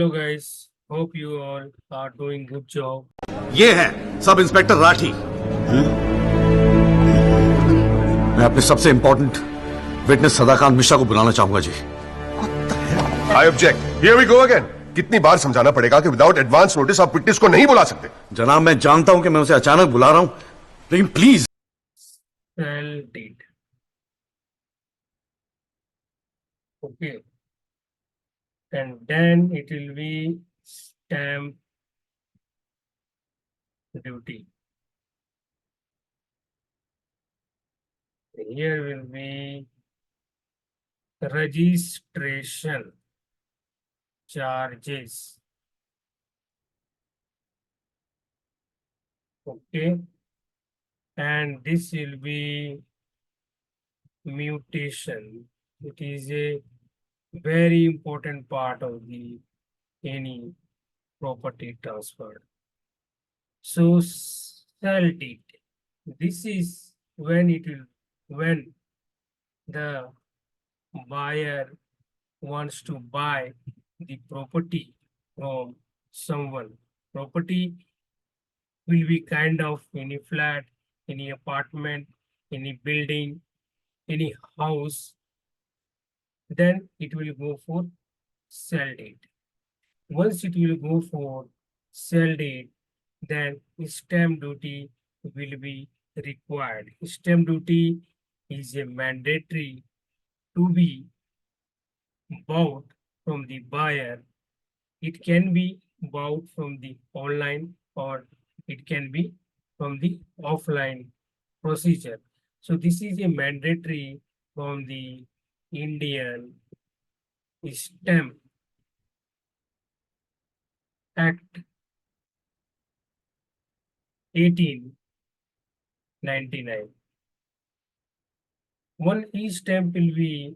Hello guys, hope you all are doing good job. ये है sub inspector Rathi. मैं अपने सबसे इंपॉर्टेंट विटनेस सदाकांत मिश्रा को बुलाना चाहूंगा ji. I object. Here we go again. कितनी बार समझाना पड़ेगा कि विदाउट एडवांस नोटिस आप विटनेस को नहीं बुला सकते। जनाब, मैं जानता हूं कि मैं उसे अचानक बुला रहा हूं, लेकिन please. Cell date. Okay. And then it will be stamp duty. Here will be registration charges. Okay. And this will be mutation. It is a very important part of the any property transfer. So sell deed. This is when when the buyer wants to buy the property from someone. Property will be kind of any flat, any apartment, any building, any house. Then it will go for sell deed. Once it will go for sell deed, then stamp duty will be required. Stamp duty is a mandatory to be bought from the buyer. It can be bought from the online or it can be from the offline procedure. So this is a mandatory from the Indian Stamp Act 1899. One e-stamp will be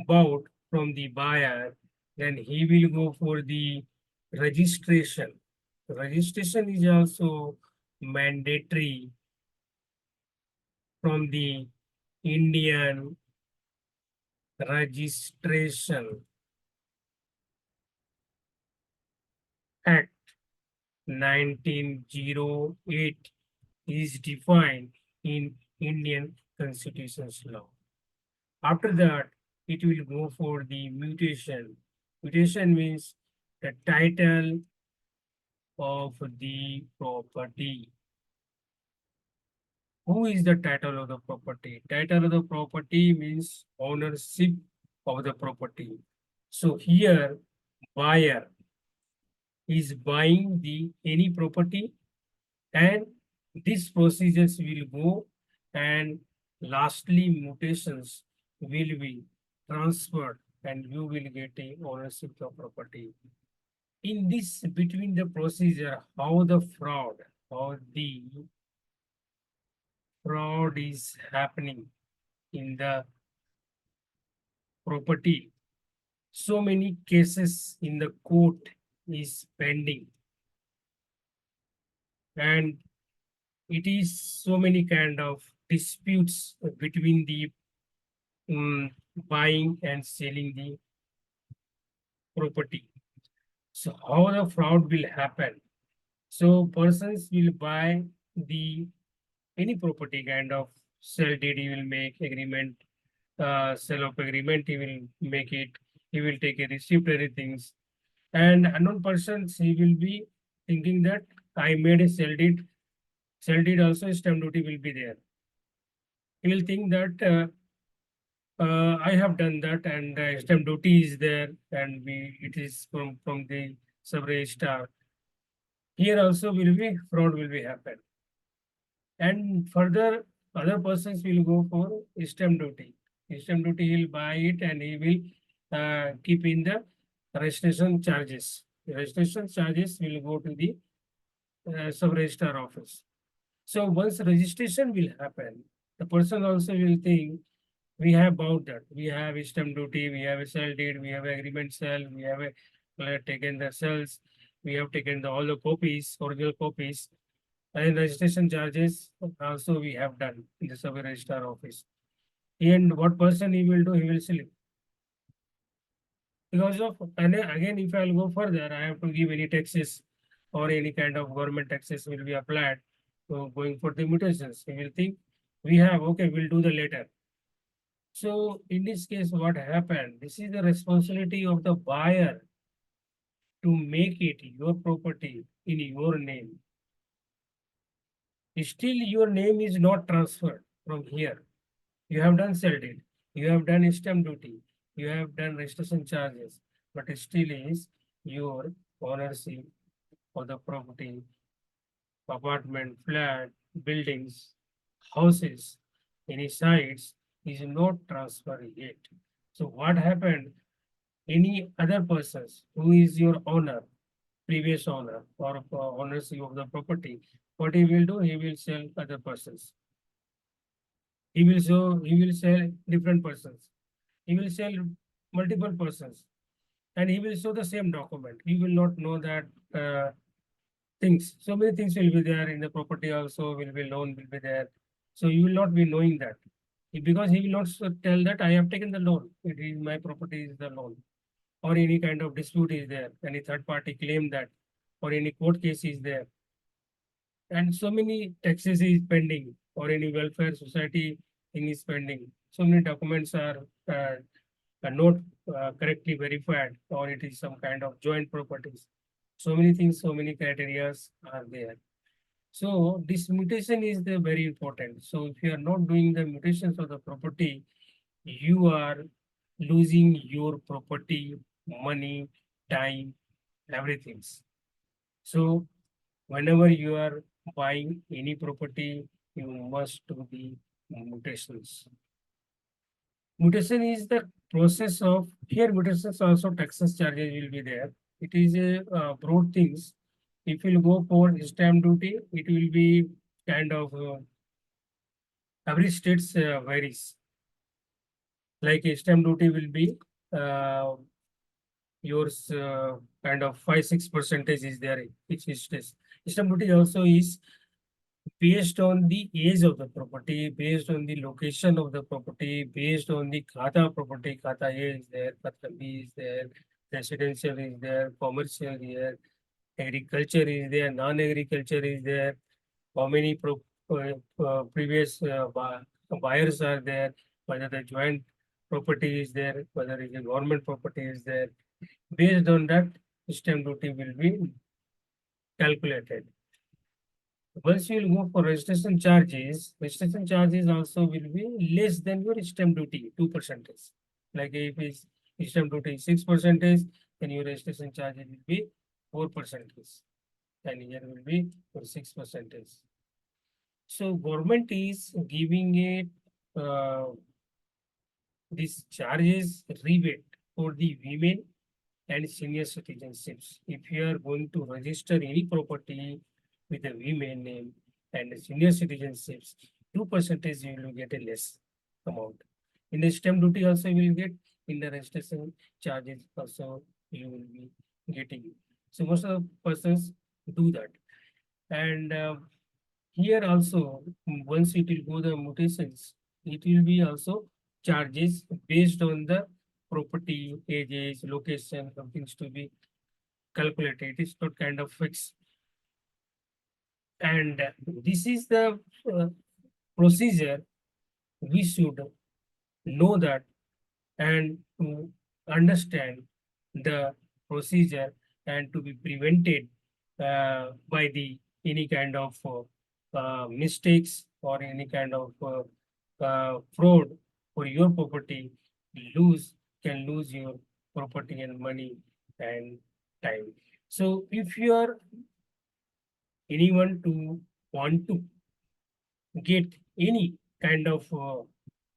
bought from the buyer, then he will go for the registration. Registration is also mandatory from the Indian Registration Act 1908 is defined in Indian Constitution's law. After that, it will go for the mutation. Mutation means the title of the property. Who is the title of the property? Title of the property means ownership of the property. So here, buyer is buying the any property and these procedures will go and lastly mutations will be transferred and you will get a ownership of property. In this between the procedure, how the fraud is happening in the property. So many cases in the court is pending and it is so many kind of disputes between the buying and selling the property. So how the fraud will happen? So persons will buy the any property kind of sell deed, he will make agreement, sell of agreement, he will make it, he will take a receipt, everything. And unknown persons, he will be thinking that I made a sell deed also stamp duty will be there. He will think that I have done that and stamp duty is there and it is from the sub-registrar. Here also will be fraud will be happen. And further other persons will go for stamp duty. Stamp duty he'll buy it and he will keep in the registration charges. The registration charges will go to the sub-registrar office. So once registration will happen, the person also will think we have bought that. We have stamp duty, we have a sell deed, we have agreement sell, we have taken the cells, we have taken all the copies, original copies, and registration charges also we have done in the sub-registrar office. And what person he will do, he will select. Because of, and then again, if I'll go further, I have to give any taxes or any kind of government taxes will be applied. So going for the mutations, we will think we have, okay, we'll do the later. So in this case, what happened? This is the responsibility of the buyer to make it your property in your name. Still, your name is not transferred from here. You have done sell deed, you have done stamp duty, you have done registration charges, but it still is your ownership of the property, apartment, flat, buildings, houses, any sites is not transferred yet. So what happened? Any other persons who is your owner, previous owner or ownership of the property, what he will do? He will sell other persons. He will sell different persons. He will sell multiple persons and he will show the same document. You will not know that things. So many things will be there in the property also will be loan will be there. So you will not be knowing that because he will not tell that I have taken the loan. It is my property is the loan or any kind of dispute is there. Any third party claim that or any court case is there. And so many taxes is pending or any welfare society thing is pending. So many documents are not correctly verified or it is some kind of joint properties. So many things, so many criterias are there. So this mutation is the very important. So if you are not doing the mutations of the property, you are losing your property, money, time, everything. So whenever you are buying any property, you must do the mutations. Mutation is the process of, here mutations also taxes charges will be there. It is a broad things. If you go for stamp duty, it will be kind of every states varies. Like a stamp duty will be uh, yours kind of 5-6% is there. Which is stamp duty also is based on the age of the property, based on the location of the property, based on the Khata property, Khata A is there, Khata B is there, residential is there, commercial is there, agriculture is there, non-agriculture is there, how many previous buyers are there, whether the joint property is there, whether it's a government property is there. Based on that, stamp duty will be calculated. Once you will go for registration charges also will be less than your stamp duty, 2%. Like if it's stamp duty 6%, then your registration charges will be 4%. And here will be for 6%. So government is giving it this charges rebate for the women and senior citizenships. If you are going to register any property with a women name and senior citizenships, 2% you will get a less amount. In the stamp duty also you will get, in the registration charges also you will be getting. So most of the persons do that. And here also, once it will go the mutations, it will be also charges based on the property, ages, location, some things to be calculated. It is not kind of fixed. And this is the procedure we should know that and to understand the procedure and to be prevented by the any kind of mistakes or any kind of fraud for your property, can lose your property and money and time. So if you are anyone to want to get any kind of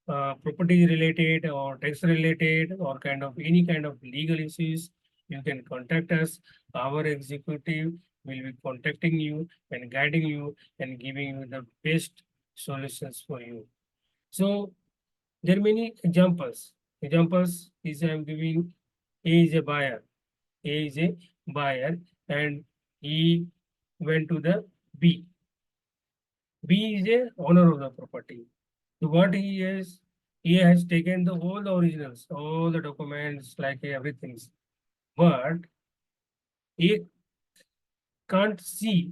property related or tax related or kind of any kind of legal issues, you can contact us. Our executive will be contacting you and guiding you and giving you the best solutions for you. So there are many examples. Examples is I am giving. A is a buyer. A is a buyer and he went to the B. B is a owner of the property. So what he is he has taken all the originals, all the documents, like everything. But he can't see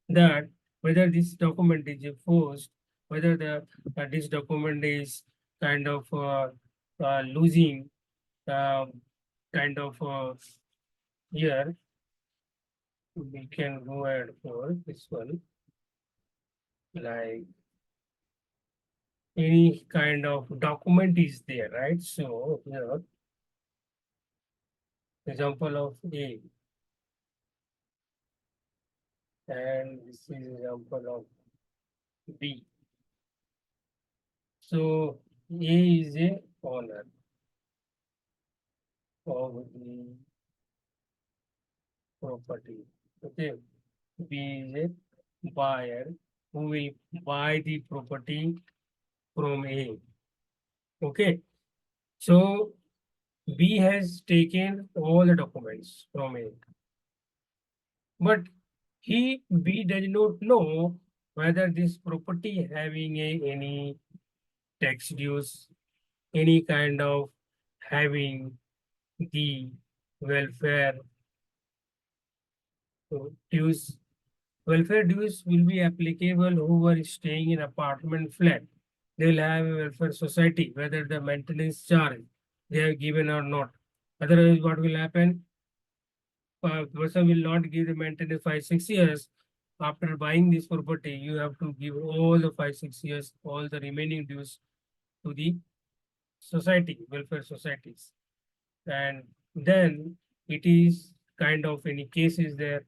that whether this document is forced, whether this document is kind of losing kind of here. We can go ahead for this one, like any kind of document is there, right? So here, example of A, and this is example of B. So A is a owner of the property. Okay. B is a buyer who will buy the property from A. Okay. So B has taken all the documents from A. But B does not know whether this property having any tax dues, any kind of having the welfare dues. Welfare dues will be applicable who are staying in apartment flat. They will have a welfare society, whether the maintenance charge they have given or not. Otherwise, what will happen? Person will not give the maintenance 5 6 years. After buying this property, you have to give all the 5 6 years, all the remaining dues to the society, welfare societies. And then it is kind of any case is there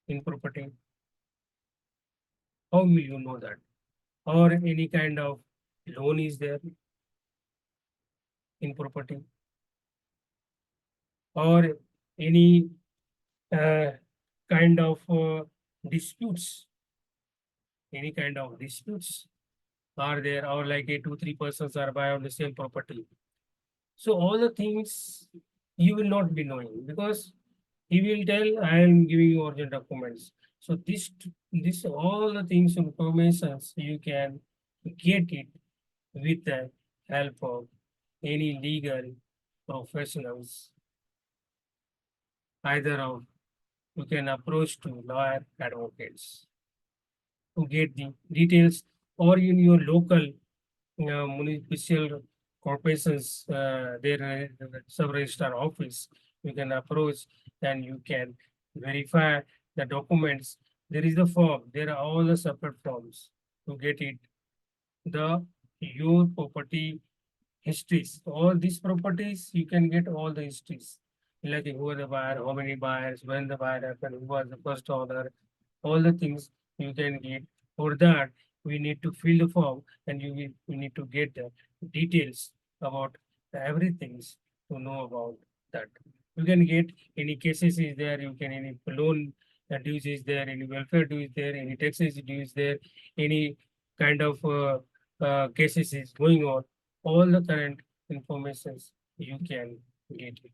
in property. How will you know that? Or any kind of loan is there in property, or any uh, kind of disputes, any kind of disputes are there, or like a 2 3 persons are buy on the same property. So all the things you will not be knowing because he will tell I am giving you original documents. So this all the things informations you can get it with the help of any legal professionals, either of you can approach to lawyer advocates to get the details, or in your local municipal corporations, their sub-registrar office, you can approach and you can verify the documents. There is the form, there are all the separate forms to get it. The your property histories, all these properties, you can get all the histories. Like who are the buyer, how many buyers, when the buyer happened, who was the first owner, all the things you can get. For that, we need to fill the form and we need to get the details about everything to know about that. You can get any cases is there, you can any loan dues is there, any welfare due is there, any taxes due is there, any kind of cases is going on, all the current informations you can get it.